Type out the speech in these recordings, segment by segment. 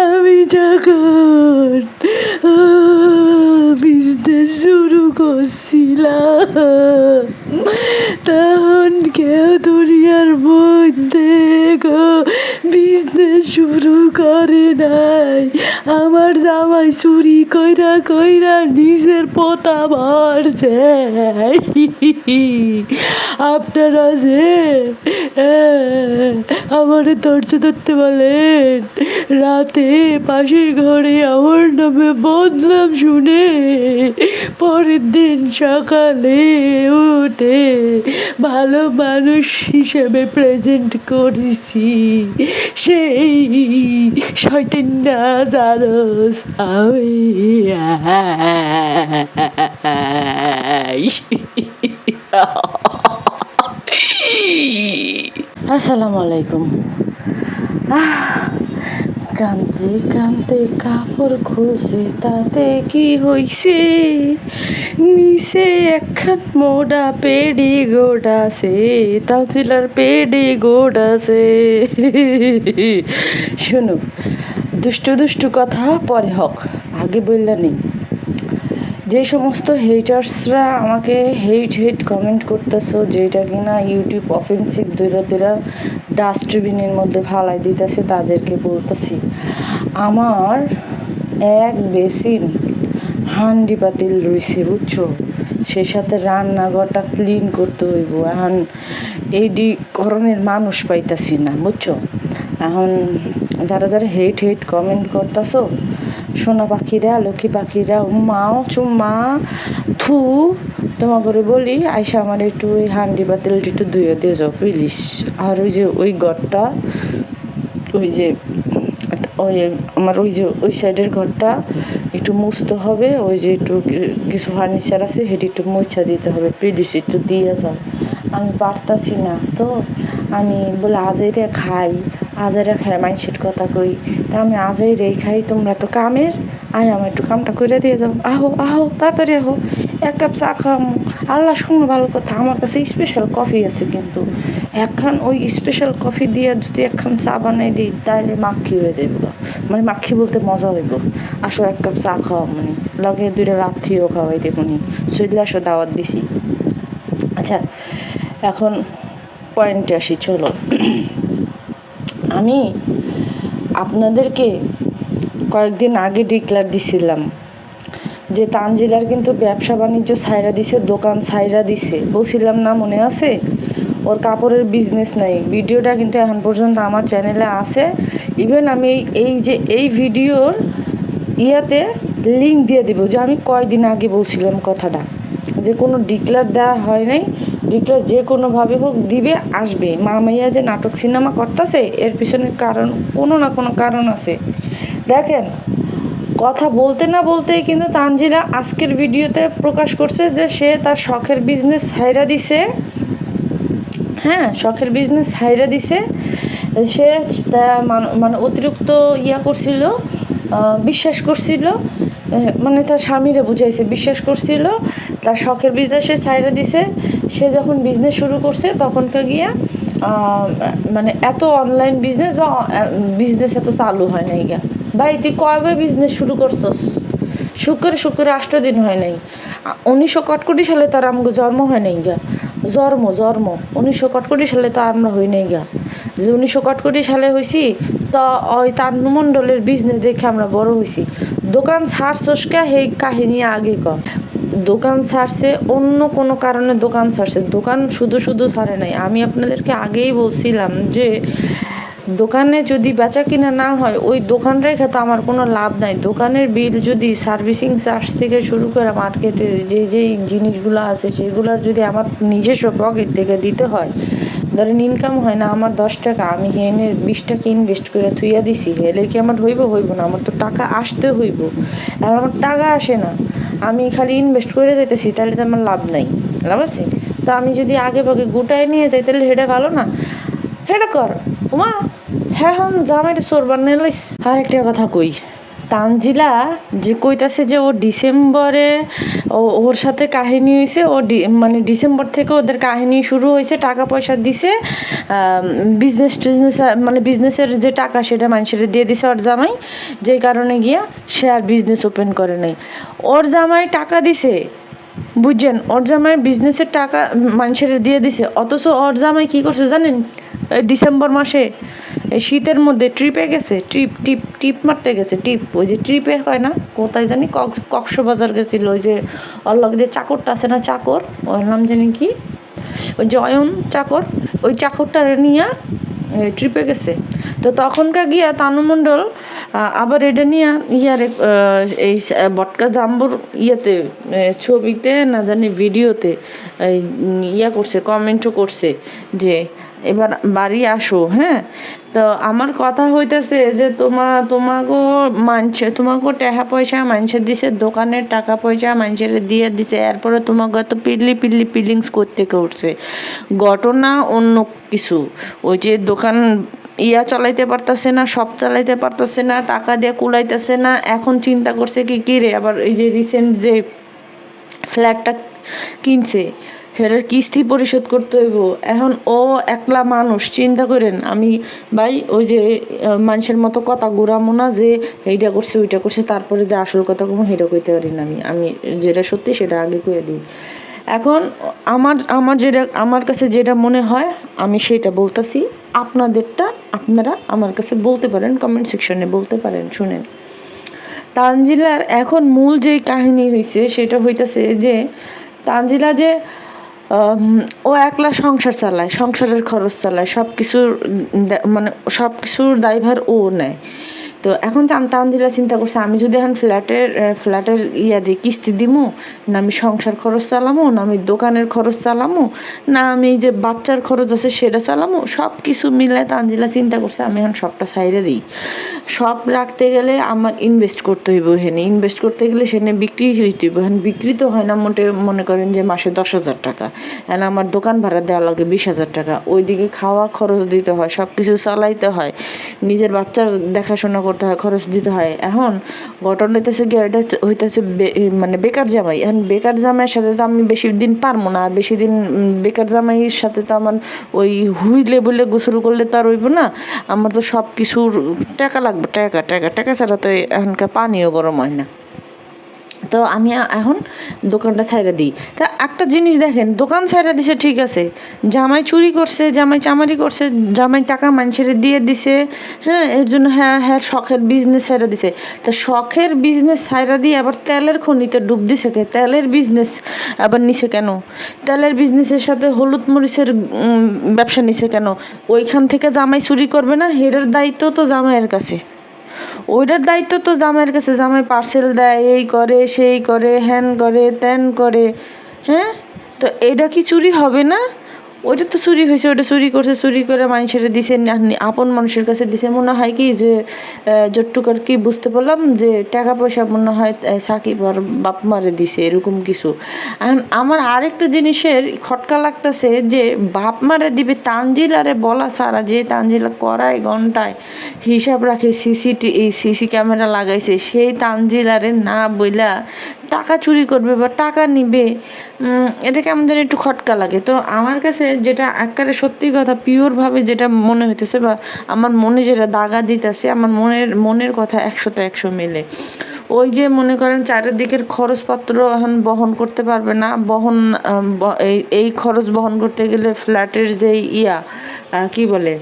আমি যখন বিজনেস শুরু করছিলাম তখন কেউ দুনিয়ার মধ্যে বিজনেস শুরু করে নাই। আমার জামাই চুরি কইরা কইরা নিজের পোতা মারছে। আপনারা যে আমার ধৈর্য ধরতে বলেন, রাতে পাশের ঘরে আমার নামে বদনাম শুনে পরের দিন সকালে উঠে ভালো মানুষ হিসেবে প্রেজেন্ট করেছি। সেই শয়তান না জানোস আমি। আসসালামু আলাইকুম। কানতে কানতে কাপড় খুলছে, তাতে কি হইছে? নিচে একখান মোড়া পেডি গোড়াছে, তাঁতিলার পেডি গোড়াছে। শুনো, দুষ্টু দুষ্টু কথা পরে হোক, আগে বললা নেই। যে সমস্ত হেটার্সরা আমাকে হেট কমেন্ট করতেছো, যেটা কিনা ইউটিউব অফেন্সিভ দূরা ডাস্টবিনের মধ্যে ফালাই দিতেছে, তাদেরকে বলতেছি আমার এক বেসিন হান্ডি পাতিল রয়েছে, বুঝছো? সে সাথে রান্নাঘরটা ক্লিন করতে হইব। এখন এই করণের মানুষ পাইতাছি না, বুঝছো? এখন যারা যারা হেট কমেন্ট করতেছো, সোনা পাখিরা, লক্ষ্মী পাখিরা, মাও চুম্মা থু, তোমার করে বলি আইসা আমার একটু ওই হান্ডি পাতিলটি একটু ধুয়ে দিয়ে যাও প্লিজ। আর ওই যে ওই ঘরটা, ওই যে আমার ওই যে ওই সাইডের ঘরটা একটু মুছতে হবে। ওই যে একটু কিছু ফার্নিচার আছে, সেটি একটু মুছা দিতে হবে প্লিজ, একটু দিয়ে যাও। আমি পারতাছি না তো, আমি বলে আজাইরে খাই মানুষের কথা কই, তা আমি আজাইরেই খাই। তোমরা তো কামের, আমার একটু কামটা করে দিয়ে যাও। আহো তাড়াতাড়ি আহো, এক কাপ চা খাওয়ামো। আল্লাহ শুনো, ভালো কথা, আমার কাছে স্পেশাল কফি আছে, কিন্তু একখান ওই স্পেশাল কফি দিয়ে যদি একখান চা বানাই দিই তাহলে মাক্ষি হয়ে যাইব। মানে মাক্ষি বলতে মজা হইব। আসো এক কাপ চা খাওয়ামনি, লগে দুইটা রাত্রিও খাওয়াই দেবনি, চলে আসো, দাওয়াত দিছি। আচ্ছা, এখন পয়েন্টে আসি, চলো। আমি আপনাদেরকে কয়েকদিন আগে ডিক্লার দিছিলাম যে তানজিলার কিন্তু ব্যবসা বাণিজ্য ছাইরা দিছে, দোকান ছাইরা দিছে, বলছিলাম না, মনে আছে? ওর কাপড়ের বিজনেস নাই। ভিডিওটা কিন্তু এখন পর্যন্ত আমার চ্যানেলে আছে। ইভেন আমি এই ভিডিওর ইয়াতে লিঙ্ক দিয়ে দেবো যে আমি কয়দিন আগে বলছিলাম কথাটা, যে কোনো ডিক্লার দেওয়া হয় নাই, ডিক্লার যে কোনোভাবে হোক দিবে, আসবে। মামাইয়া যে নাটক সিনেমা করতেছে, এর পিছনের কারণ, কোনো না কোনো কারণ আছে। দেখেন, কথা বলতে না বলতেই কিন্তু তানজিলা আজকের ভিডিওতে প্রকাশ করছে যে সে তার শখের বিজনেস ছাইরা দিছে। হ্যাঁ, শখের বিজনেস ছাইরা দিছে। সে মানে অতিরিক্ত করছিল, বিশ্বাস করছিল, মানে তার স্বামীরে বুঝাইছে, বিশ্বাস করছিল, তার শখের বিজনেসে ছাইরা দিছে। সে যখন বিজনেস শুরু করছে তখনকার গিয়া মানে এত অনলাইন বিজনেস বা বিজনেস এত চালু হয় নাই গিয়া। ভাই, তুই কবে বিজনেস শুরু করছস? শুক্রে 8 দিন হয় নাই। 1900 কটকটি সালে তার আমাকে জন্ম হয় নাই গা। জন্ম 1900 কটকটি সালে তো আমরা হই নাই গা। যে 1900 কটকটি সালে হয়েছি, তো ওই তান্নুমণ্ডলের বিজনেস দেখে আমরা বড় হয়েছি। দোকান ছাড়ছসকে সেই কাহিনী আগে দোকান ছাড়ছে অন্য কোনো কারণে, দোকান ছাড়ছে, দোকান শুধু ছাড়ে নাই। আমি আপনাদেরকে আগেই বলছিলাম যে দোকানে যদি বেচা কিনা না হয়, ওই দোকান রেখে তো আমার কোনো লাভ নাই। দোকানের বিল যদি সার্ভিসিং চার্জ থেকে শুরু করে মার্কেটের যেই জিনিসগুলো আছে সেগুলোর যদি আমার নিজস্ব পকেট থেকে দিতে হয়, ধরেন ইনকাম হয় না আমার 10 টাকা, আমি হেনের 20 টাকা ইনভেস্ট করে থুইয়া দিছি, হেলে কি আমার হইব না? আমার তো টাকা আসতে হইব। আর আমার টাকা আসে না, আমি খালি ইনভেস্ট করে যাইতেছি, তাহলে তো আমার লাভ নাই, লাভ আছে? তো আমি যদি আগে ভাগে গোটায় নিয়ে যাই তাহলে সেটা ভালো না? সেটা কর ওমা। হ্যাঁ হ্যাঁ, জামাইটা চোর বানিয়ে লইস। আর একটা কথা কই, তানজিলা যে কইতাছে যে ও ডিসেম্বরে ওর সাথে কাহিনী হয়েছে, মানে ডিসেম্বর থেকে ওদের কাহিনী শুরু হয়েছে, টাকা পয়সা দিছে, বিজনেস টিজনেস, মানে বিজনেসের যে টাকা সেটা মানুষের দিয়ে দিছে ওর জামাই, যে কারণে গিয়া সে আর বিজনেস ওপেন করে নাই। ওর জামাই টাকা দিছে, বুঝছেন? ওর জামাই বিজনেসের টাকা মানুষের দিয়ে দিছে, অথচ ওর জামাই কী করছে জানেন? ডিসেম্বর মাসে শীতের মধ্যে ট্রিপে গেছে, টিপ মারতে গেছে, ওই যে ট্রিপে হয় না, কোথায় জানি কক্সবাজার গেছিল, ওই যে ওর লগে যে চাকরটা আছে না, চাকর, ওর নাম জানি কি, ওই যে অয়ন চাকর, ওই চাকরটারে নিয়ে ট্রিপে গেছে। তো তখনকার গিয়া তানু মণ্ডল আবার এটা নিয়ে এই বটকা জাম্বুর ইয়েতে, ছবিতে না জানি ভিডিওতে করছে, কমেন্টও করছে যে এবার বাড়ি আসো। হ্যাঁ, তো আমার কথা হইতেছে যে তোমাকে টাকা পয়সা মানুষের দিছে, দোকানের টাকা পয়সা মানুষের দিয়ে দিছে, এরপরে তোমাকে তো পিল্লি ফিলিংস করতে উঠছে। ঘটনা অন্য কিছু, ওই যে দোকান চালাইতে পারতেছে না, সব চালাইতে পারতেছে না, টাকা দিয়ে কুলাইতেছে না, এখন চিন্তা করছে কি রে, আবার এই যে রিসেন্ট যে ফ্ল্যাটটা কিনছে সেটার কিস্তি পরিশোধ করতে হইব। এখন ও একলা মানুষ, চিন্তা করেন। আমি ভাই ওই যে মানুষের মতো কথা ঘুরামো না যে এইটা করছে ওইটা করছে, তারপরে যে আসল কথা কমো সেটা কইতে পারি না। আমি যেটা সত্যি সেটা আগে কয়ে দিই। এখন আমার কাছে যেটা মনে হয় আমি সেটা বলতেছি, আপনাদেরটা আপনারা আমার কাছে বলতে পারেন, কমেন্ট সেকশনে বলতে পারেন। শুনেন, তানজিলার এখন মূল যেই কাহিনী হয়েছে সেটা হইতেছে যে তানজিলা যে ও একলা সংসার চালায়, সংসারের খরচ চালায়, সব কিছুর মানে সব কিছুর দায়ভার ও নেয়। তো এখন তানজিলা চিন্তা করছে, আমি যদি এখন ফ্ল্যাটের দিই কিস্তি দিমু, না আমি সংসার খরচ চালামো, না আমি দোকানের খরচ চালামো, না আমি যে বাচ্চার খরচ আছে সেটা চালামো, সব কিছু মিলে তানজিলা চিন্তা করছে আমি এখন সবটা সাইডে দিই। সব রাখতে গেলে আমার ইনভেস্ট করতে হইব, হেনে ইনভেস্ট করতে গেলে সেনে বিক্রি হইতে হইব। এখন বিক্রি তো হয় না মনে করেন যে মাসে 10,000 টাকা, এখন আমার দোকান ভাড়া দেওয়া লাগে 20,000 টাকা, ওইদিকে খাওয়া খরচ দিতে হয়, সব কিছু চালাইতে হয়, নিজের বাচ্চার দেখাশোনা করতে হয়, খরচ দিতে হয়। এখন ঘটনা হইতেছে গিয়ে এটা হইতেছে মানে বেকার জামাই। এখন বেকার জামাইয়ের সাথে তো আমি বেশি দিন পারবো না, আর বেশি দিন বেকার জামাইয়ের সাথে তো আমার ওই হুইলে বলে গোসল করলে তো আর হইব না, আমার তো সব কিছুর টাকা লাগবে, টাকা ছাড়া তো এখনকার পানিও গরম হয় না। তো আমি এখন দোকানটা ছাইড়া দিই। তা একটা জিনিস দেখেন, দোকান ছাইড়া দিছে ঠিক আছে, জামাই চুরি করছে, জামাই চামারি করছে, জামাই টাকা মানুষের দিয়ে দিছে, হ্যাঁ, এর জন্য হ্যাঁ শখের বিজনেস ছাইড়া দিছে। তা শখের বিজনেস ছাইড়া দিয়ে আবার তেলের খনিতে ডুব দিছে কে? তেলের বিজনেস আবার নিছে কেন? তেলের বিজনেসের সাথে হলুদ মরিচের ব্যবসা নিছে কেন? ওইখান থেকে জামাই চুরি করবে না? হেডের দায়িত্ব তো জামাইয়ের কাছে, ওইটার দায়িত্ব তো জামাইয়ের কাছে। জামাই পার্সেল দেয়, এই করে সেই করে, হ্যান করে ত্যান করে, হ্যাঁ, তো এইটা কি চুরি হবে না? ওইটা তো চুরি হয়েছে, ওইটা চুরি করছে, চুরি করে মানুষের দিছে, আপন মানুষের কাছে দিছে। মনে হয় কি যে যতটুকার কি বুঝতে পারলাম যে টাকা পয়সা মনে হয় সাকিব আর বাপ মারে দিছে, এরকম কিছু। আমার আরেকটা জিনিসের খটকা লাগতেছে যে বাপ মারে দিবে, তানজিলারে বলা ছাড়া, যে তানজিলা করায় ঘন্টায় হিসাব রাখে, সিসি ক্যামেরা লাগাইছে, সেই তানজিলারে না বইলা টাকা চুরি করবে বা টাকা নিবে, এটা কেমন যেন একটু খটকা লাগে। তো আমার কাছে যেটা একেবারে সত্যি কথা পিওরভাবে যেটা মনে হইতেছে বা আমার মনে যেটা দাগা দিতেছে, আমার মনের কথা 100তে 100 মিলে। ওই যে মনে করেন চারিদিকের খরচপত্র এখন বহন করতে পারবে না, এই খরচ বহন করতে গেলে ফ্ল্যাটের যে কি বলে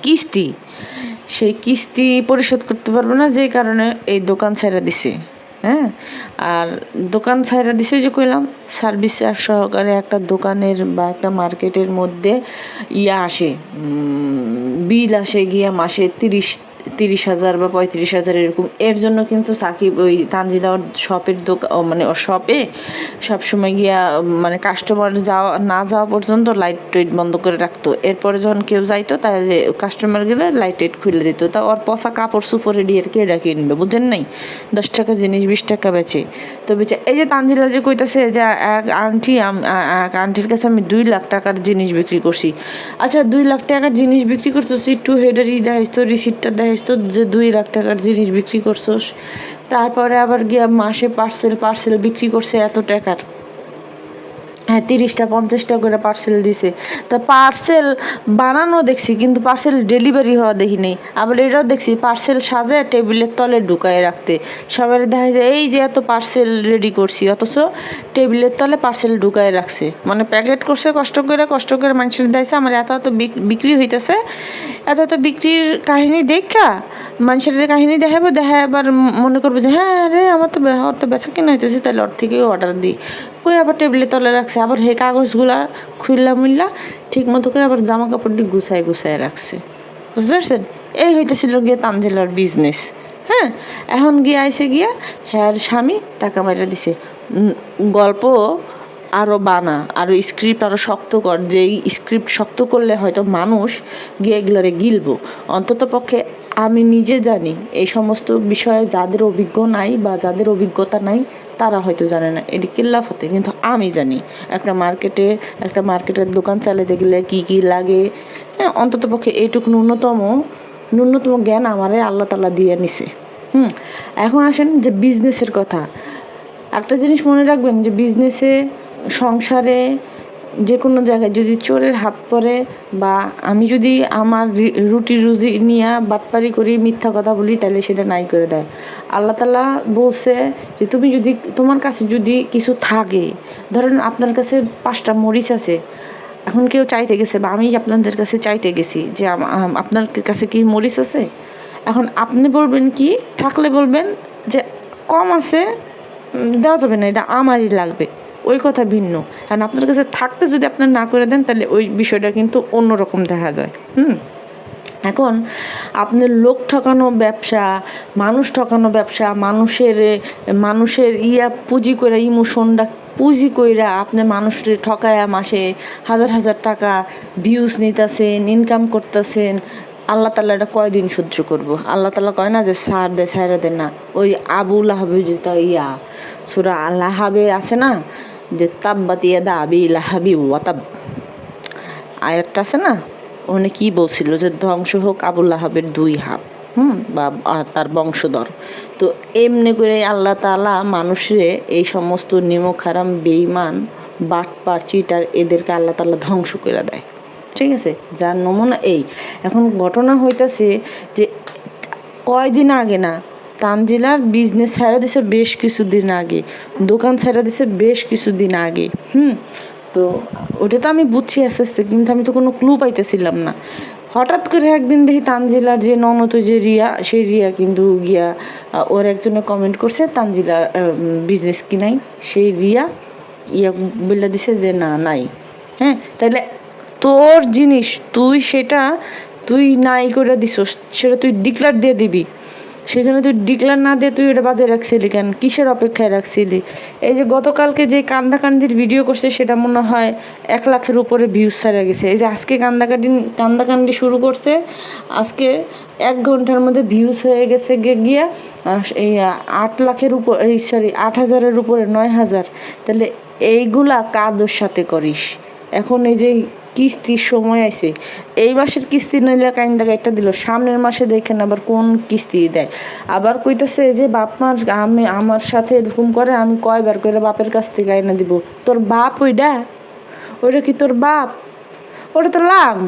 কিস্তি, সেই কিস্তি পরিশোধ করতে পারবে না, যেই কারণে এই দোকান ছেড়ে দিছে। হ্যাঁ, আর দোকান ছাইড়া দিছে, যে কইলাম সার্ভিস চার্জ সহকারে একটা দোকানের বা একটা মার্কেটের মধ্যে আসে, বিল আসে গিয়া মাসে 30,000 বা 35,000 এরকম। এর জন্য কিন্তু সাকিব ওই তানজিলা ওর শপের দোকান মানে ওর শপে সবসময় গিয়া মানে কাস্টমার না যাওয়া পর্যন্ত লাইট টাইট বন্ধ করে রাখতো। এরপরে যখন কেউ যাইতো তাহলে কাস্টমার গেলে লাইট টাইট খুলে দিত। তা ওর পচা কাপড় সুপড়ে দিয়ে কে কিনবে, বুঝেন নাই? 10 টাকা জিনিস 20 টাকা বেচে। তো বেচে এই যে তানজিলা যে কইতাছে যে এক আন্টির কাছে আমি 2 লাখ টাকার জিনিস বিক্রি করছি। আচ্ছা 2 লাখ টাকার জিনিস বিক্রি করছিস, একটু হেডের দেখাইস তো, রিসিপ্টটা দেখাইস তো যে 2 লাখ টাকার জিনিস বিক্রি করছোস। তারপরে আবার গিয়া মাসে পার্সেল বিক্রি করছে এত টাকার। হ্যাঁ 30টা 50টা করে পার্সেল দিছে। তা পার্সেল বানানো দেখছি কিন্তু পার্সেল ডেলিভারি হওয়া দেখি নেই। আবার এটাও দেখছি পার্সেল সাজায় টেবিলের তলে ঢুকায় রাখতে। সবাই দেখা যায় এই যে এত পার্সেল রেডি করছি, অথচ টেবিলের তলে পার্সেল ঢুকায় রাখছে। মানে প্যাকেট করছে কষ্ট করে মানুষের দিয়েছে, আমার এত বিক্রি হইতেছে, এত বিক্রির কাহিনী দেখা মানুষের কাহিনী দেখাবো, আবার মনে করবো যে হ্যাঁ রে আমার তো বেচা কিনা হইতেছে, তাহলে ওর থেকে অর্ডার দিই। কই আবার টেবিলের তলে রাখছে, আবার হে কাগজগুলা খুললা মুল্লা ঠিক মতো করে আবার জামা কাপড়টি গুছায় রাখছে। বুঝতে পারছেন? এই হইতেছিল গিয়ে তানজিলার বিজনেস। হ্যাঁ এখন গিয়ে আইসে গিয়া হ্যাঁ স্বামী টাকা মাইরা দিছে। গল্প আরও বানা, আরও স্ক্রিপ্ট আরও শক্ত কর, যেই স্ক্রিপ্ট শক্ত করলে হয়তো মানুষ গিয়ে এগুলারে গিলবো। অন্তত পক্ষে আমি নিজে জানি এই সমস্ত বিষয়ে যাদের অভিজ্ঞ নাই বা যাদের অভিজ্ঞতা নাই তারা হয়তো জানে না এটি কিল্লাফ হতে, কিন্তু আমি জানি একটা মার্কেটের দোকান চালাতে গেলে কী লাগে। হ্যাঁ অন্তত পক্ষে এইটুকু ন্যূনতম জ্ঞান আমারে আল্লাহ তাআলা দিয়ে নিছে। এখন আসেন যে বিজনেসের কথা। একটা জিনিস মনে রাখবেন যে বিজনেসে, সংসারে, যে কোনো জায়গায় যদি চোরের হাত পড়ে বা আমি যদি আমার রুজি নিয়ে বাটপারি করি, মিথ্যা কথা বলি, তাহলে সেটা নাই করে দেয়। আল্লাহ তাআলা বলছে যে তুমি যদি তোমার কাছে যদি কিছু থাকে, ধরেন আপনার কাছে 5টা মরিচ আছে, এখন কেউ চাইতে গেছে বা আমি আপনাদের কাছে চাইতে গেছি যে আপনার কাছে কি মরিচ আছে, এখন আপনি বলবেন কি, থাকলে বলবেন যে কম আছে দেওয়া যাবে না, এটা আমারই লাগবে, ওই কথা ভিন্ন। কারণ আপনার কাছে থাকতে যদি আপনার না করে দেন তাহলে ওই বিষয়টা কিন্তু অন্যরকম দেখা যায়। এখন আপনার লোক ঠকানো ব্যবসা, মানুষ ঠকানো ব্যবসা, মানুষের পুঁজি করে, ইমোশনটা পুঁজি কইরা আপনি মানুষের ঠকায়া মাসে হাজার টাকা ভিউজ নিতেছেন, ইনকাম করতেছেন। আল্লাহ তাআলা এটা কয়দিন সহ্য করব? আল্লাহ তাআলা কয় না যে ছাইড়া দেন না। ওই আবু লাহাবের যেটা সূরা লাহাবে আছে না, যে তাব্বাত ইয়াদা আবি লাহাবি ওয়া তাব, আয়াতটা আছে না, ওখানে কি বলছিল যে ধ্বংস হোক আবু লাহাবের 2 হাত, বা তার বংশধর। তো এমনি করে আল্লাহ তাআলা মানুষরে এই সমস্ত নিমক হারাম, বেঈমান, বাটপার, চিটার, এদেরকে আল্লাহ তাআলা ধ্বংস করে দেয়। ঠিক আছে, যার নমুনা এই। এখন ঘটনা হইতাছে যে কয়দিন আগে না তানজিলার বিজনেস ছেড়ে দিছে, বেশ কিছুদিন আগে দোকান ছেড়ে দিছে, বেশ কিছুদিন আগে। তো ওটা তো আমি বুঝছি আস্তে আস্তে, কিন্তু আমি তো কোনো ক্লু পাইতেছিলাম না। হঠাৎ করে একদিন দেখি তানজিলার যে ননদ যে রিয়া, সেই রিয়া কিন্তু গিয়া ওর একজনে কমেন্ট করছে তানজিলার বিজনেস কি নাই, সেই রিয়া বলে দিছে যে না নাই। হ্যাঁ তাহলে তোর জিনিস তুই নাই করে দিছস, সেটা তুই ডিক্লার দিয়ে দিবি। সেখানে তুই ডিক্লার না দিয়ে তুই ওটা বাজায় রাখছিলি কেন? কিসের অপেক্ষায় রাখছিলি? এই যে গতকালকে যে কান্দাকান্দির ভিডিও করছে সেটা মনে হয় 1 লাখের উপরে ভিউজ ছাড়া গেছে। এই যে আজকে কান্দাকান্দি শুরু করছে, আজকে 1 ঘন্টার মধ্যে ভিউজ হয়ে গেছে গিয়া এই 8 লাখের উপর, 8,000-এর উপরে, 9,000। তাহলে এইগুলা কাদের সাথে করিস? এখন এই যে কিস্তির সময় আছে, এই মাসের কিস্তি নইলে কাইন্দা একটা দিল, সামনের মাসে দেখেন আবার কোন কিস্তি দেয়। আবার কইতেছে যে বাপ মার আমার সাথে এরকম করে, আমি কয়বার করে বাপের কাছ থেকে আইনা দিব। তোর বাপ ওইটা কি তোর বাপ? ওটা তো লাম,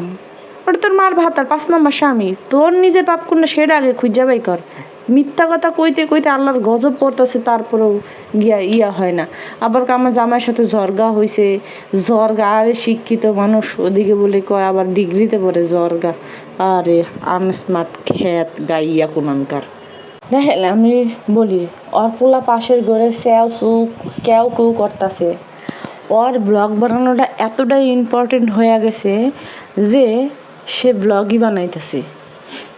ওটা তোর মার ভাতার 5 নম্বর স্বামী। তোর নিজের বাপ কোনটা সেটা আগে খুঁজে বাই কর। মিথ্যা কথা কইতে আল্লাহর গজব পড়তেছে, তারপরেও গিয়া হয় না। আবার আমার জামাইয়ের সাথে জর্গা হয়েছে, আরে শিক্ষিত মানুষ, ওদিকে বলে কয় আবার ডিগ্রিতে পড়ে জর্গা। আরে আনস্মার্ট খ্যাত গাইয়া কোনানকার। দেখেন আমি বলি, ওর পোলা পাশের ঘরে কেউ করতেছে। ওর ব্লগ বানানোটা এতটাই ইম্পর্টেন্ট হয়ে গেছে যে সে ব্লগই বানাইতেছে।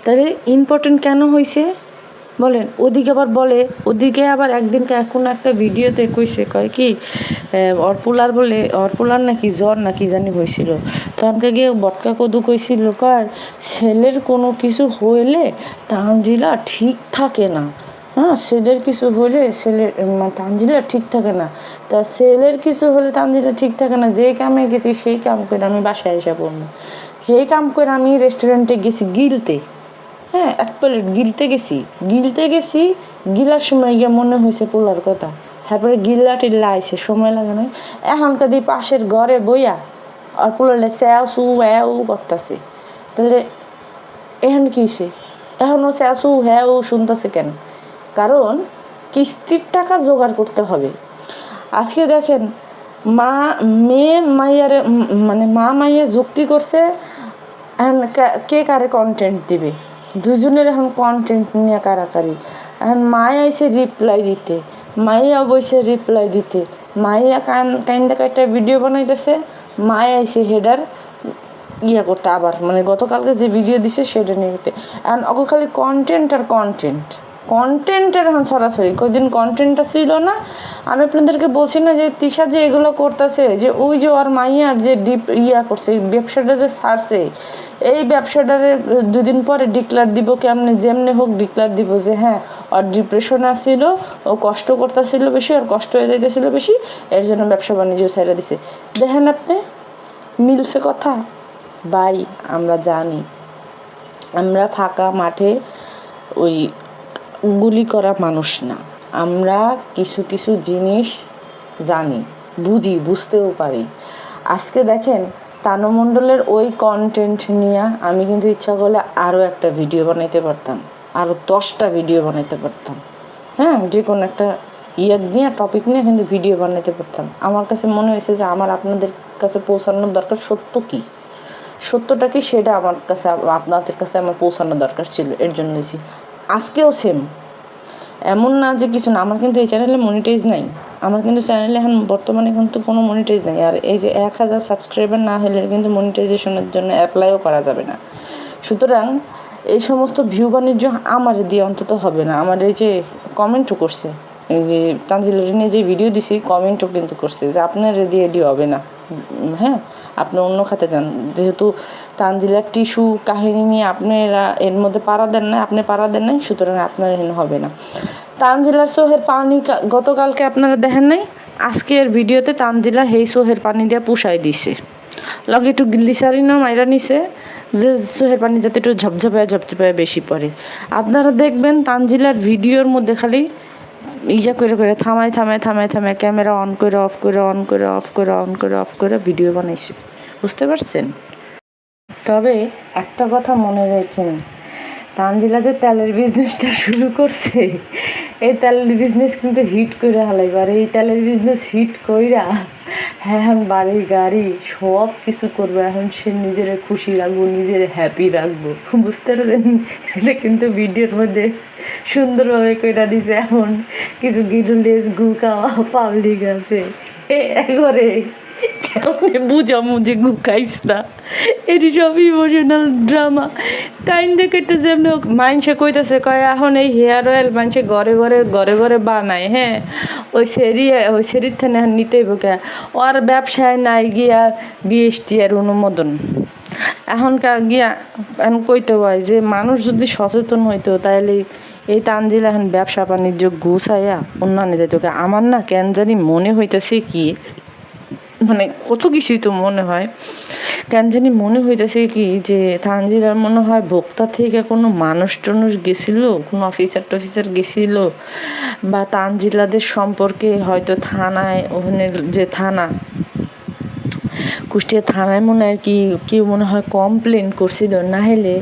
তাহলে ইম্পর্টেন্ট কেন হয়েছে বলেন? ওদিকে আবার একদিনকে কোনো একটা ভিডিওতে কয় কি অরপোলার নাকি জ্বর নাকি জানি হয়েছিল, তখনকে গিয়ে বটকা কদু কইছিল কয় ছেলের কোনো কিছু হইলে তানজিলা ঠিক থাকে না। হ্যাঁ, ছেলের কিছু হলে তানজিলা ঠিক থাকে না। তা ছেলের কিছু হলে তানজিলা ঠিক থাকে না, যে কামে গেছি সেই কাম করে আমি বাসায় এসে পড়বো, সেই কাম করে আমি রেস্টুরেন্টে গেছি গিলতে। হ্যাঁ, এক প্লেট গিলতে গেছি গিলার সময় গিয়ে মনে হয়েছে পোলার কথা। তারপরে গিল্লা টিল্লা আইসে, সময় লাগে না। এখনকার দিয়ে পাশের ঘরে বইয়া আর পোলারে স্যাও সু হ্যাও করতেছে। তাহলে এখন কি হয়েছে? এখনও স্যাও সু হ্যাও শুনতেছে কেন? কারণ কিস্তির টাকা জোগাড় করতে হবে। আজকে দেখেন মা মাইয়া যুক্তি করছে, কে কারে কন্টেন্ট দিবে, দুজনের এখন কন্টেন্ট নিয়ে কারাকারি। এখন মায়া এসে রিপ্লাই দিতে, মাইয়া কাইন্দা একটা ভিডিও বানাইতেছে, মায়া এসে হেডার করতে আবার গতকালকে যে ভিডিও দিছে সেটা নিয়ে করতে। এখন ওকে খালি কন্টেন্টের এখন সরাসরি কদিন কন্টেন্টটা ছিল না। আমি আপনাদেরকে বলছি না যে তিশা যে এগুলো করতেছে, যে ওই যে ওর মাইয়ার যে ডিপ করছে, ব্যবসাটা যে ছাড়ছে, এই ব্যবসাটারে দুদিন পরে ডিক্লার দিব, কেমনে যেমনি হোক ডিক্লার দিব যে হ্যাঁ ওর ডিপ্রেশন আসছিল, ও কষ্ট করতেছিল বেশি, ওর কষ্ট হয়ে যাইতেছিল বেশি, এর জন্য ব্যবসা বাণিজ্য ছাইড়া দিছে। দেখেন আপনি, মিলছে কথা? ভাই, আমরা জানি আমরা ফাঁকা মাঠে ওই গুলি করা মানুষ না। আমরা কিছু কিছু জিনিস জানি, বুঝতেও পারি। আজকে দেখেন তানু মণ্ডলের ওই কন্টেন্ট নিয়ে আমি কিন্তু ইচ্ছা করলে আরও একটা ভিডিও বানাইতে পারতাম, আরও 10টা ভিডিও বানাইতে পারতাম। হ্যাঁ, যে কোনো একটা নিয়ে টপিক নিয়ে কিন্তু ভিডিও বানাইতে পারতাম। আমার কাছে মনে হয়েছে যে আপনাদের কাছে পৌঁছানোর দরকার সত্যটা কি সেটা আপনাদের কাছে আমার পৌঁছানোর দরকার ছিল, এর জন্য দিয়েছি। আজকেও সেম, এমন না যে কিছু না। আমার কিন্তু এই চ্যানেলে মনিটাইজ নাই, আমার কিন্তু চ্যানেলে এখন বর্তমানে কিন্তু কোনো মনিটাইজ নাই। আর এই যে 1000 সাবস্ক্রাইবার না হলে কিন্তু মনিটাইজেশনের জন্য অ্যাপ্লাইও করা যাবে না। সুতরাং এই সমস্ত ভিউ বাণিজ্য আমার দিয়ে অন্তত হবে না। আমার এই যে কমেন্টও করছে, এই যে তানজিলা নিয়ে যে ভিডিও দিছি, কমেন্টও কিন্তু করছে যে আপনার দিয়ে এডি হবে না, হ্যাঁ আপনি অন্য খাতে যান। যেহেতু তানজিলার টিস্যু কাহিনী নিয়ে আপনারা এর মধ্যে পাড়া দেন নাই, সুতরাং আপনার এখানে হবে না। তানজিলার সোহের পানি গতকালকে আপনারা দেখেন নাই, আজকের ভিডিওতে তানজিলা হেই সোহের পানি দিয়ে পুষাই দিছে, লগে একটু গ্লিসারিনও মাইরা নিছে যে সোহের পানি যাতে একটু ঝপঝপায় বেশি পড়ে। আপনারা দেখবেন তানজিলার ভিডিওর মধ্যে খালি করে থামায় ক্যামেরা অন করে অফ করে ভিডিও বানাইছে, বুঝতে পারছেন? তবে একটা কথা মনে রাখেন, তানজিলা যে তেলের বিজনেসটা শুরু করছে, এই তেলের বিজনেস কিন্তু হিট করে হালাইব। আর এই তেলের বিজনেস হিট কইরা এখন বাড়ি গাড়ি সব কিছু করবো। এখন সে নিজের খুশি রাখবো, নিজের হ্যাপি রাখবো, বুঝতে পারছেন? এটা কিন্তু ভিডিওর মধ্যে সুন্দরভাবে কইরা দিছে। এখন কিছু গিডুলেস গু খাওয়া পাবলিক আছে, একবারে কেমনে বুঝামো যে গু খাইস না, এটি সব ইমোশনাল ড্রামা। কাইন্দে কেটে যেমন মানুষে কইতেছে, কয় এখন এই হেয়ার অয়েল মানুষে ঘরে বানায়। হ্যাঁ, ওই সেরির থেকে এখন নিতেই বোকা, ওর ব্যবসায় নাই গিয়া বিএসটি আর অনুমোদন। এখনকার গিয়া এখন কইতে হয় যে মানুষ যদি সচেতন হইতো, তাহলে এই তানজিলা এখন ব্যবসা বাণিজ্য গুছাইয়া অন্যান্য যেত। আমার না কেন জানি মনে হইতেছে কি, কত কিছুই তো মনে হয়, কেন জানি মনে হইতেছে কি যে তানজিলার মনে হয় ভোক্তা থেকে কোনো মানুষ গেছিল, কোনো অফিসার গেছিল, বা তানজিলাদের সম্পর্কে হয়তো থানায়, ওখানে যে থানা কুষ্টিয়া থানায় মনে হয় কেউ মনে হয় কমপ্লেন করছিল, না হলে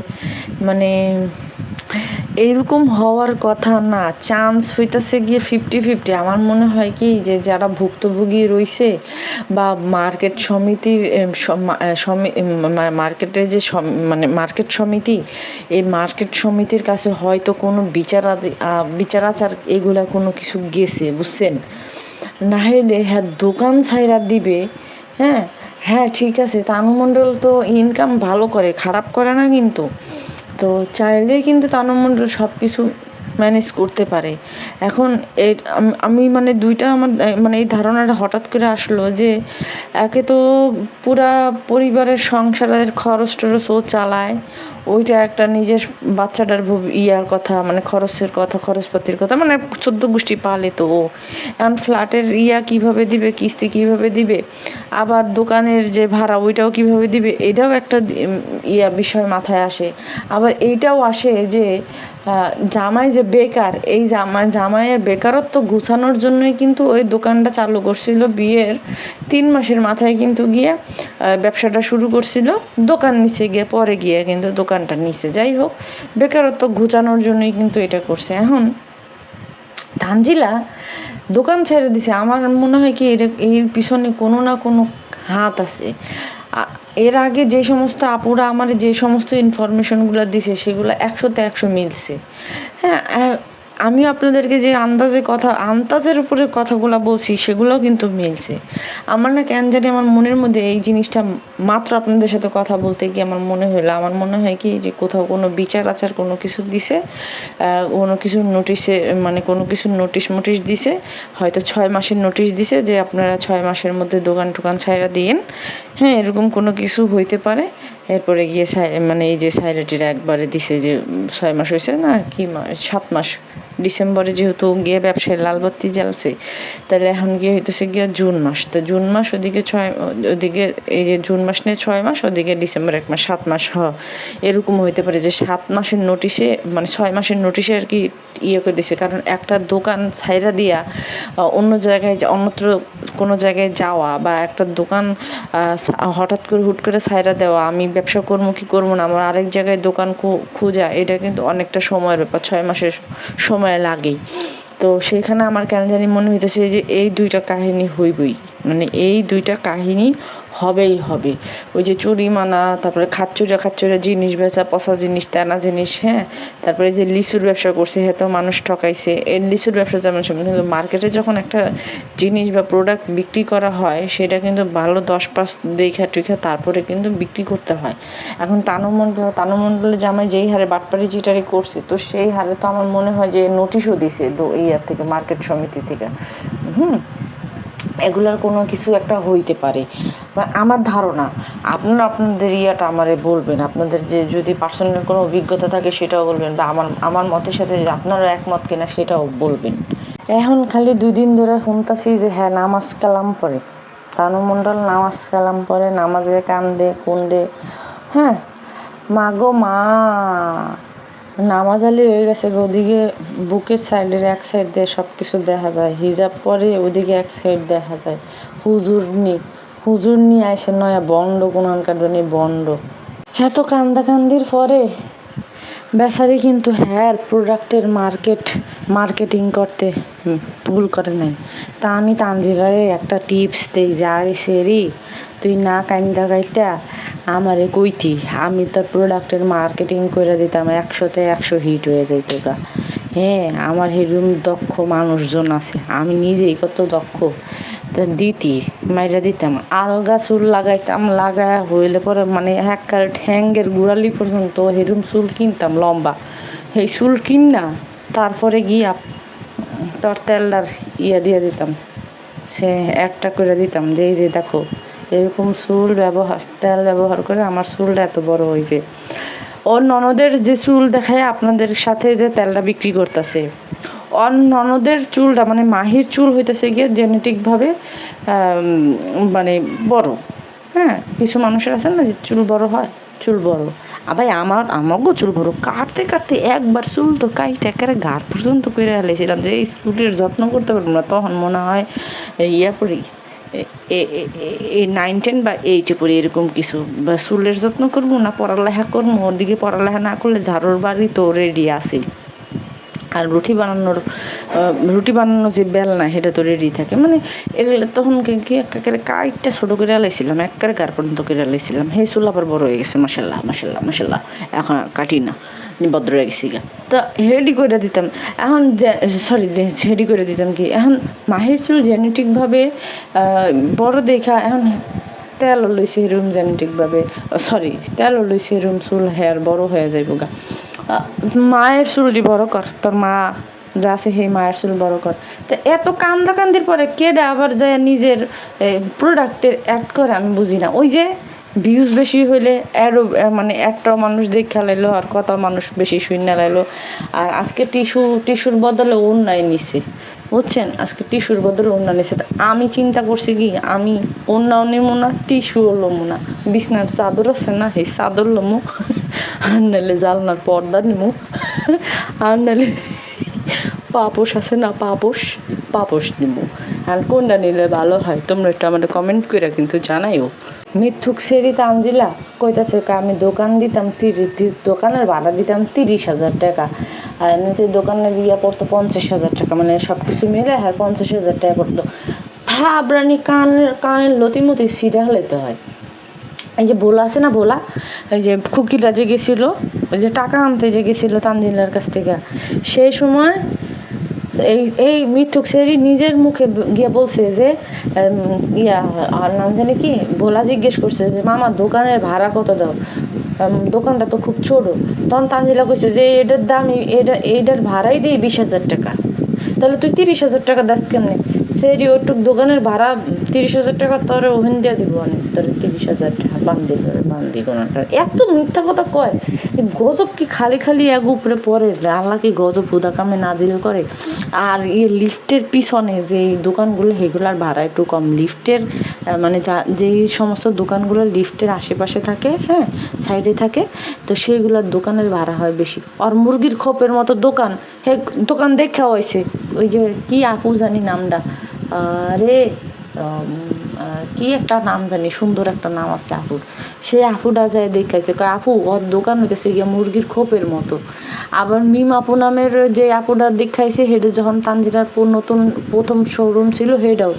এইরকম হওয়ার কথা না। চান্স হইতেছে গিয়ে 50-50। আমার মনে হয় কি যে যারা ভুক্তভোগী রয়েছে বা মার্কেট সমিতির মার্কেটের যে মার্কেট সমিতি, এই মার্কেট সমিতির কাছে হয়তো কোনো বিচারাচার এগুলা কোনো কিছু গেছে, বুঝছেন? না হলে হ্যাঁ দোকান ছাইরা দিবে। হ্যাঁ ঠিক আছে, তানু মণ্ডল তো ইনকাম ভালো করে, খারাপ করে না কিন্তু, তো চাইলেই কিন্তু তানু মণ্ডল সব কিছু ম্যানেজ করতে পারে। এখন আমি মানে দুইটা আমার মানে এই ধারণাটা হঠাৎ করে আসলো যে একে তো পুরা পরিবারের সংসারের খরচ টরচ ও চালায়, ওইটা একটা নিজের বাচ্চাটার ইয়ার কথা মানে খরচের কথা, খরচপাতির কথা, মানে 14 গোষ্ঠী পালে তো ও। এখন ফ্ল্যাটের কিভাবে দিবে, কিস্তি কিভাবে দিবে, আবার দোকানের যে ভাড়া ওইটাও কিভাবে দিবে, এটাও একটা বিষয় মাথায় আসে। আবার এইটাও আসে যে জামাই যে বেকার, এই জামাইয়ের বেকারত্ব গুছানোর জন্যই কিন্তু ওই দোকানটা চালু করছিল। বিয়ের 3 মাসের মাথায় কিন্তু গিয়ে ব্যবসাটা শুরু করছিল, দোকান নিচে গিয়ে পরে গিয়ে কিন্তু দোকানটা নিচে। যাই হোক, বেকারত্ব ঘুচানোর জন্যই কিন্তু এটা করছে। এখন তানজিলা দোকান ছেড়ে দিছে, আমার মনে হয় কি এর পিছনে কোনো না কোনো হাত আছে। এর আগে যে সমস্ত আপুরা আমার যে সমস্ত ইনফরমেশনগুলো দিছে সেগুলো 100তে 100 মিলছে। হ্যাঁ, আমিও আপনাদেরকে যে আন্দাজের উপরে কথাগুলো বলছি সেগুলোও কিন্তু মিলছে। আমার না কেন জানি আমার মনের মধ্যে এই জিনিসটা মাত্র আপনাদের সাথে কথা বলতে গিয়ে আমার মনে হলো, আমার মনে হয় কি যে কোথাও কোনো বিচার আচার কোনো কিছু দিছে, কোনো কিছু নোটিশে মানে কোনো কিছু নোটিশ দিছে, হয়তো 6 মাসের নোটিশ দিছে যে আপনারা 6 মাসের মধ্যে দোকান টোকান ছাইরা দিয়েন। হ্যাঁ, এরকম কোনো কিছু হইতে পারে। এরপরে গিয়ে মানে এই যে সাইরাটিরা একবারে দিছে যে 6 মাস হয়েছে না, কি 7 মাস, ডিসেম্বরে যেহেতু গিয়ে ব্যবসায় লালবাতি জ্বালছে, তাহলে এখন গিয়ে হইতেছে গিয়ে জুন মাস। তো জুন মাস ওদিকে ওদিকে এই যে জুন মাস নিয়ে 6 মাস, ওদিকে ডিসেম্বর 1 মাস, 7 মাস এরকম হইতে পারে যে 7 মাসের নোটিশে মানে 6 মাসের নোটিশে আর কি করে দিছে। কারণ একটা দোকান ছাইরা দিয়া অন্য জায়গায় অন্যত্র কোনো জায়গায় যাওয়া, বা একটা দোকান হঠাৎ করে হুট করে ছাইরা দেওয়া, আমি ব্যবসা করবো কি করবো না, আমার আরেক জায়গায় দোকান খোঁজা, এটা কিন্তু অনেকটা সময়ের ব্যাপার, 6 মাসের সময় লাগেই। তো সেখানে আমার কেন জানি মনে হইতেছে যে এই দুইটা কাহিনী হইবই, মানে এই দুইটা কাহিনী হবেই হবে। ওই যে চুরিমানা, তারপরে খাচ্চুরা জিনিস বেচা, পচা জিনিস, তেনা জিনিস, হ্যাঁ, তারপরে যে লিচুর ব্যবসা করছে, হ্যাঁ, তো মানুষ ঠকাইছে। এই লিচুর ব্যবসা যেমন কিন্তু মার্কেটে যখন একটা জিনিস বা প্রোডাক্ট বিক্রি করা হয় সেটা কিন্তু ভালো 10-5 দেখা টেখা তারপরে কিন্তু বিক্রি করতে হয়। এখন তানু মণ্ডলে জামাই যেই হারে বাটপারি চিটারি করছে, তো সেই হারে তো আমার মনে হয় যে নোটিশও দিছে ইয়ার থেকে, মার্কেট সমিতি থেকে। এগুলার কোনো কিছু একটা হইতে পারে আমার ধারণা। আপনারা আপনাদের আমারে বলবেন, আপনাদের যে যদি পার্সোনাল কোনো অভিজ্ঞতা থাকে সেটাও বলবেন, বা আমার মতের সাথে আপনারা একমত কিনা সেটাও বলবেন। এখন খালি 2 দিন ধরে শুনতাছি যে হ্যাঁ নামাজ কালাম পড়ে, তানু মণ্ডল নামাজ কালাম পড়ে, নামাজে কান্দে। হ্যাঁ, মা গো মা, নামাজ আলি হয়ে গেছে, ওদিকে বুকের সাইডের এক সাইড দিয়ে সব কিছু দেখা যায়, হিজাব পরে ওদিকে এক সাইড দেখা যায়, হুজুর নিয়ে আসে নয়া বন্ড, কোনখানকার জানি বন্ড। হ্যাঁ, তো কান্দির পরে বেচারি কিন্তু হ্যাঁ প্রোডাক্টের মার্কেটিং করতে ভুল করে নাই। তা আমি তানজিলারে একটা টিপস দেই, যারে সেরি তুই না কান্দা গাইটা আমারে কইতি, আমি তোর প্রোডাক্টের মার্কেটিং করে দিতাম, 100তে 100 হিট হয়ে যাইত গা। হ্যাঁ, আমার হেরুম দক্ষ মানুষজন আছে, আমি নিজেই কত দক্ষ, তা মাইরা দিতাম, আলগা চুল লাগাইতাম, লাগায় হইলে পরে মানে একবার ঠ্যাঙ্গের গোড়ালি পর্যন্ত হেরুম চুল কিনতাম লম্বা। সেই চুল কিনা তারপরে গিয়া তোর তেলটার দিয়ে দিতাম, সে একটা করে দিতাম যে এই যে দেখো এরকম তেল ব্যবহার করে আমার চুলটা এত বড় হয়েছে। ওর ননদের যে চুল দেখায় আপনাদের সাথে যে তেলটা বিক্রি করতেছে, ওর ননদের চুলটা মানে মাহির চুল হইতেছে গিয়ে জেনেটিকভাবে মানে বড়। হ্যাঁ, কিছু মানুষের আছে না যে চুল বড় হয়, চুল বড়। আবার আমাকেও চুল বড়, কাটতে একবার চুল তো কাইটা একেবারে গাঢ় পর্যন্ত করে ফেলেছিলাম যে এই চুলের যত্ন করতে পারবো না, তখন মনে হয় পড়ি 9-10 বা 8-এ পড়ি, এরকম কিছু। বা চুলের যত্ন করবো না পড়ালেখা করবো, ওর দিকে পড়ালেখা না করলে ঝাড়ুর বাড়ি তো রেডি আছে, আর রুটি বানানো যে বেলনা সেটা তো রেডি থাকে, মানে এগুলো তখন কি একেবারে কাইটটা ছোটো করে আলাইছিলাম, একেবারে গার পর্যন্ত করে আলাইছিলাম। সেই চুল আবার বড় হয়ে গেছে, মাসাল্লাহ, এখন আর কাটি না, ভদ্র হয়ে গেছি গা। তা রেডি করে দিতাম, এখন রেডি করে দিতাম কি, এখন মাহির চুল জেনেটিকভাবে বড় দেখা, এখন তেলও লইছে এরম জেনেটিকভাবে, সরি তেলও লইছে এরম চুল হেয়ার বড় হয়ে যাইব গা। মায়ের চুলটি বড় কর, তোর মা যা আছে সেই মায়ের চুল বড় কর। তো এত কান্দির পরে কেডা আবার যায় নিজের প্রোডাক্টের অ্যাড করে আমি বুঝি না। ওই যে ভিউজ বেশি হইলে অ্যাডও মানে একটা মানুষ দেখে লাইলো আর কত মানুষ বেশি শুনে লাইলো। আর আজকে টিস্যুর বদলে অন্যায় নিছে, বুঝছেন, আজকে টিস্যুর বদলে অন্য নিছে। আমি চিন্তা করছি কি আমি অন্যাও নেবো না, টিস্যুও লমো না, বিছনার চাদর আছে না সেই চাদর লমো, আর নাহলে জালনার পর্দা নেবো, আর নাহলে পাপোশ আছে না পাপোশ নিব। আর কোনটা নিলে ভালো হয় তোমরা একটু আমাদের কমেন্ট করে কিন্তু জানাইও। মিথ্যুক সেরি তানজিলা কইতাছে আমি দোকান দিতাম দোকানের ভাড়া দিতাম 30,000 টাকা, আর এমনিতে দোকানের ইয়া পড়তো 50,000 টাকা, মানে সব কিছু মিলে হ্যাঁ 50,000 টাকা পড়তো। ভাবরানি কানের লতিমতি সিধা হলেতে হয়। এই যে ভোলা আছে না, ভোলা এই যে খুকিরা যে গেছিলো, ওই যে টাকা আনতে যে গেছিলো তানজিলার কাছ থেকে, সেই সময় এই মিথ্যুক সেরি নিজের মুখে গিয়ে বলছে যে আর নাম জানি কি ভোলা জিজ্ঞেস করছে যে মামা দোকানের ভাড়া কত দাও, দোকানটা তো খুব ছোট। তখন তানজিলা কইছে যে এটার দাম এইটার ভাড়াই দিই 20,000 টাকা, তাহলে তুই 30,000 টাকা দাস কেমনে? সেরি ওটুক দোকানের ভাড়া 30,000 টাকা তোর ওখান দিয়ে দিব, অনেক তোর 30,000 টাকা বান্দি কোনাটার এত মিথ্যা কথা কয়। গজব কি খালি এক উপরে পড়ে, আল্লাহ কি গজব হুদা কামে নাজিল করে। আর লিফটের পিছনে যে দোকানগুলো সেগুলোর ভাড়া একটু কম, লিফটের মানে যেই সমস্ত দোকানগুলো লিফটের আশেপাশে থাকে, হ্যাঁ সাইডে থাকে, তো সেইগুলোর দোকানের ভাড়া হয় বেশি। আর মুরগির খোপের মতো দোকান, হে দোকান দেখা হয়েছে, ওই যে কি আপু জানি নামটা, আরে কি একটা নাম জানি, সুন্দর একটা নাম আছে আপুর, সেই আপুটা যায় দেখাইছে আপু ওর দোকান হইতেছে গিয়া মুরগির খোপের মতো। আবার মিম আপু নামের যে আপুটা দেখাইছে হেডে যখন তানজিরার নতুন প্রথম শোরুম ছিল হেডাও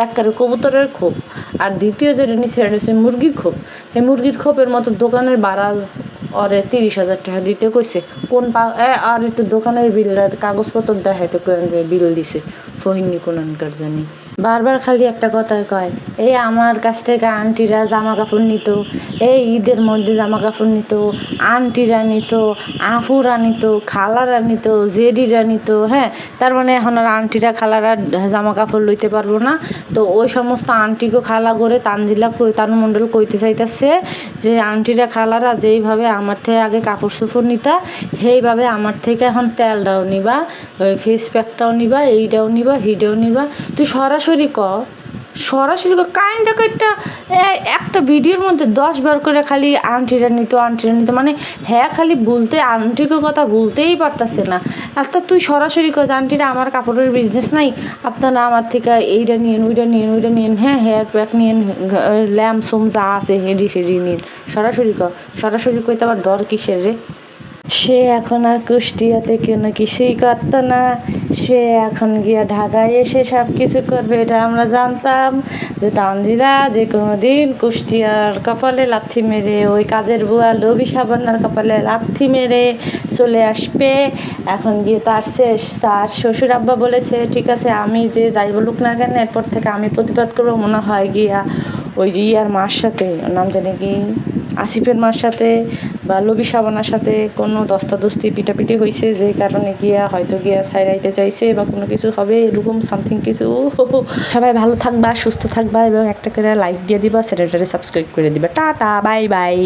একবারে কবুতরের খোপ, আর দ্বিতীয় যেটা নিচে সেটা হচ্ছে মুরগির খোপ। সেই মুরগির খোপের মতো দোকানের ভাড়া ওরে 30,000 টাকা দিতে কইছে। কোন আর একটু দোকানের বিলটা কাগজপত্র দেখাইতে কেন যে বিল দিছে ফহিনী কোনকার জানি। বারবার খালি একটা কথাই কয়, এই আমার কাছ থেকে আন্টিরা জামা কাপড় নিত, এই ঈদের মধ্যে জামা কাপড় নিত, আন্টিরা নিত, আফুরা নিত, খালারা নিত, জেডিরা নিত, হ্যাঁ তার মানে এখন আর আন্টিরা খালারা জামা কাপড় লইতে পারবো না। তো ওই সমস্ত আন্টিকে খালা করে তানজিলা তানুমণ্ডল কইতে চাইতেছে যে আন্টিরা খালারা যেইভাবে আমার থেকে আগে কাপড় চোপড় নিতা, সেইভাবে আমার থেকে এখন তেলটাও নিবা, ওই ফেস প্যাকটাও নিবা, এইটাও নিবা, হিটাও নিবা। তুই সরাসরি কাইন্ডা একটা ভিডিওর মধ্যে 10 বার করে খালি আন্টিরা নিত মানে হ্যাঁ খালি বলতে আন্টিকে কথা বলতেই পারতাছে না। একটা তুই সরাসরি কর আন্টিরা আমার কাপড়ের বিজনেস নাই, আপনারা আমার থেকে এইটা নিন ওইটা নিন, হ্যাঁ হেয়ার প্যাক নিন, ল্যাম্প সোম যা আছে হেডি নিন, সরাসরি কইতে আবার ডর কিসের রে? সে এখন আর কুষ্টিয়াতে কোনো কিছুই করতো না, সে এখন গিয়া ঢাকায় এসে সব কিছু করবে। এটা আমরা জানতাম যে তানজিলা যে কোনো দিন কুষ্টিয়ার কপালে লাথি মেরে, ওই কাজের বুয়া লবি সাবান্নার কপালে লাথি মেরে চলে আসবে। এখন গিয়ে তার শ্বশুর আব্বা বলেছে ঠিক আছে আমি যে যাই বলুক না কেন এরপর থেকে আমি প্রতিবাদ করবো। মনে হয় গিয়া ওই যে ইয়ার মার সাথে, নাম জানি কি আসিফের মার সাথে বা লবি সাবানার সাথে কোনো দস্তাদস্তি পিটাপিটি হয়েছে, যে কারণে হয়তো ছাইরাইতে চাইছে বা কোনো কিছু হবে এরকম সামথিং কিছু। সবাই ভালো থাকবা, সুস্থ থাকবা এবং একটা করে লাইক দিয়ে দিবা, চ্যানেলটারে সাবস্ক্রাইব করে দিবা। Tata, bye bye.